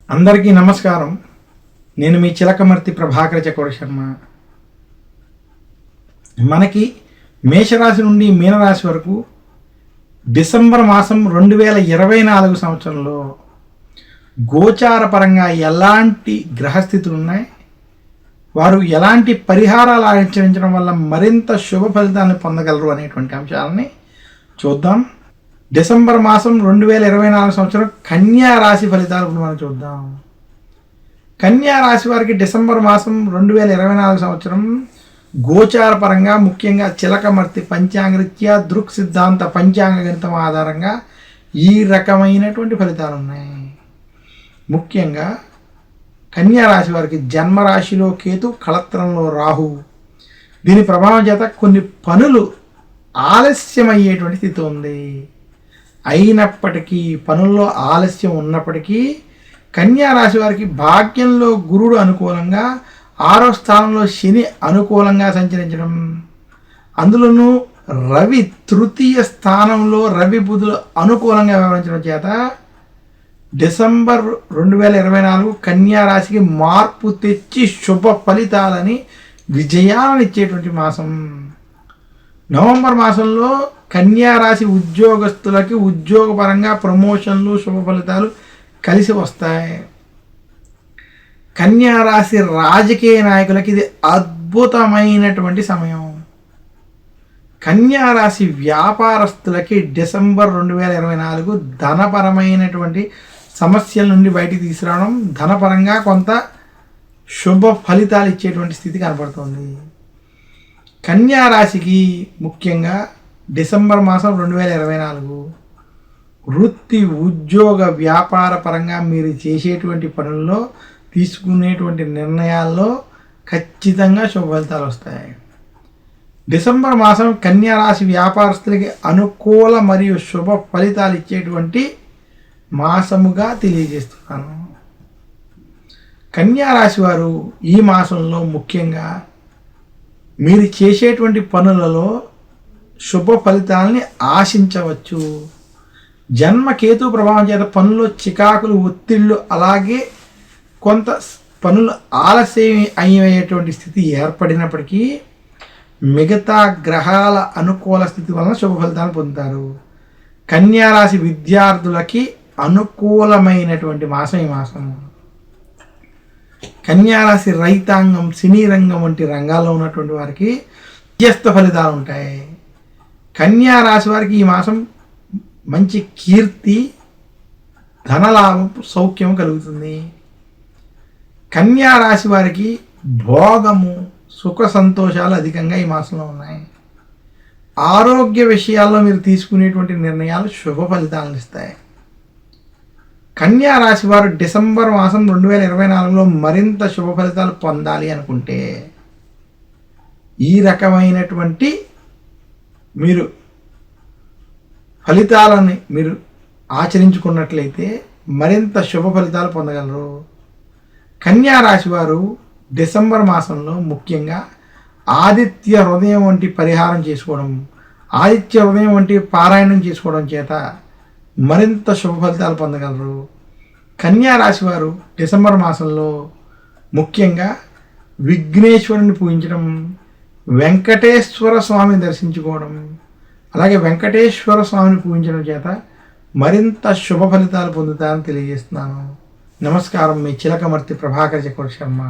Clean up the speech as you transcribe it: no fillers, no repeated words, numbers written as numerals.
అందరికీ నమస్కారం. నేను మీ చిలకమర్తి ప్రభాకర చక్రవర్తి శర్మ. మనకి మేషరాశి నుండి మీనరాశి వరకు డిసెంబర్ మాసం 2024 సంవత్సరంలో గోచార పరంగా ఎలాంటి గ్రహస్థితులు ఉన్నాయి, వారు ఎలాంటి పరిహారాలు ఆచరించడం వల్ల మరింత శుభ ఫలితాలను పొందగలరు అనేటువంటి అంశాలని చూద్దాం. డిసెంబర్ మాసం 2024 సంవత్సరం కన్యా రాశి ఫలితాలు మనం చూద్దాం. కన్యా రాశి వారికి డిసెంబర్ మాసం 2024 సంవత్సరం గోచార పరంగా ముఖ్యంగా చిలకమర్తి పంచాంగరీత్యా దృక్ సిద్ధాంత పంచాంగ గణితం ఆధారంగా ఈ రకమైనటువంటి ఫలితాలు ఉన్నాయి. ముఖ్యంగా కన్యా రాశి వారికి జన్మరాశిలో కేతు, కళత్రంలో రాహు. దీని ప్రభావం చేత కొన్ని పనులు ఆలస్యమయ్యేటువంటి స్థితి ఉంది. అయినప్పటికీ పనుల్లో ఆలస్యం ఉన్నప్పటికీ కన్యా రాశి వారికి భాగ్యంలో గురుడు అనుకూలంగా, 6వ స్థానంలో శని అనుకూలంగా సంచరించడం, అందులోనూ రవి తృతీయ స్థానంలో రవి బుధులు అనుకూలంగా వ్యవహరించడం చేత డిసెంబర్ 2024 కన్యా రాశికి మార్పు తెచ్చి శుభ ఫలితాలని విజయాలను ఇచ్చేటువంటి మాసం. నవంబర్ మాసంలో కన్యా రాశి ఉద్యోగస్తులకి ఉద్యోగపరంగా ప్రమోషన్లు, శుభ ఫలితాలు కలిసి వస్తాయి. కన్యా రాశి రాజకీయ నాయకులకి ఇది అద్భుతమైనటువంటి సమయం. కన్యా రాశి వ్యాపారస్తులకి డిసెంబర్ 2024 ధనపరమైనటువంటి సమస్యల నుండి బయటికి తీసుకురావడం, ధనపరంగా కొంత శుభ ఫలితాలు ఇచ్చేటువంటి స్థితి కనపడుతుంది. కన్యా రాశికి ముఖ్యంగా డిసెంబర్ మాసం 2024 వృత్తి, ఉద్యోగ, వ్యాపార పరంగా మీరు చేసేటువంటి పనుల్లో, తీసుకునేటువంటి నిర్ణయాల్లో ఖచ్చితంగా శుభ ఫలితాలు వస్తాయి. డిసెంబర్ మాసం కన్యా రాశి వ్యాపారస్తులకి అనుకూల మరియు శుభ ఫలితాలు ఇచ్చేటువంటి మాసముగా తెలియజేస్తున్నాను. కన్యా రాశి వారు ఈ మాసంలో ముఖ్యంగా మీరు చేసేటువంటి పనులలో శుభ ఫలితాలని ఆశించవచ్చు. జన్మకేతు ప్రభావం చేత పనుల్లో చికాకులు, ఒత్తిళ్ళు, అలాగే కొంత పనులు ఆలస్యం అయ్యేటువంటి స్థితి ఏర్పడినప్పటికీ మిగతా గ్రహాల అనుకూల స్థితి వలన శుభ ఫలితాలు పొందుతారు. కన్యా రాశి విద్యార్థులకి అనుకూలమైనటువంటి మాసం ఈ మాసం. కన్యా రాశి రైతాంగం, సినీ రంగం వంటి రంగాల్లో ఉన్నటువంటి వారికి మధ్యస్థ ఫలితాలు ఉంటాయి. కన్యా రాశి వారికి ఈ మాసం మంచి కీర్తి, ధనలాభం, సౌఖ్యం కలుగుతుంది. కన్యా రాశి వారికి భోగము, సుఖ సంతోషాలు అధికంగా ఈ మాసంలో ఉన్నాయి. ఆరోగ్య విషయాల్లో మీరు తీసుకునేటువంటి నిర్ణయాలు శుభ ఫలితాలను ఇస్తాయి. కన్యా రాశి వారు డిసెంబర్ మాసం 2024లో మరింత శుభ ఫలితాలు పొందాలి అనుకుంటే ఈ రకమైనటువంటి మీరు ఫలితాలని మీరు ఆచరించుకున్నట్లయితే మరింత శుభ ఫలితాలు పొందగలరు. కన్యా రాశి వారు డిసెంబర్ మాసంలో ముఖ్యంగా ఆదిత్య హృదయం వంటి పరిహారం చేసుకోవడం, ఆదిత్య హృదయం వంటి పారాయణం చేసుకోవడం చేత మరింత శుభ ఫలితాలు పొందగలరు. కన్యా రాశి వారు డిసెంబర్ మాసంలో ముఖ్యంగా విఘ్నేశ్వరుని పూజించడం, వెంకటేశ్వర స్వామిని దర్శించుకోవడం, అలాగే వెంకటేశ్వర స్వామిని పూజించడం చేత మరింత శుభ ఫలితాలు పొందుతారని తెలియజేస్తున్నాను. నమస్కారం. మీ చిలకమర్తి ప్రభాకర చక్రవర్తి శర్మ.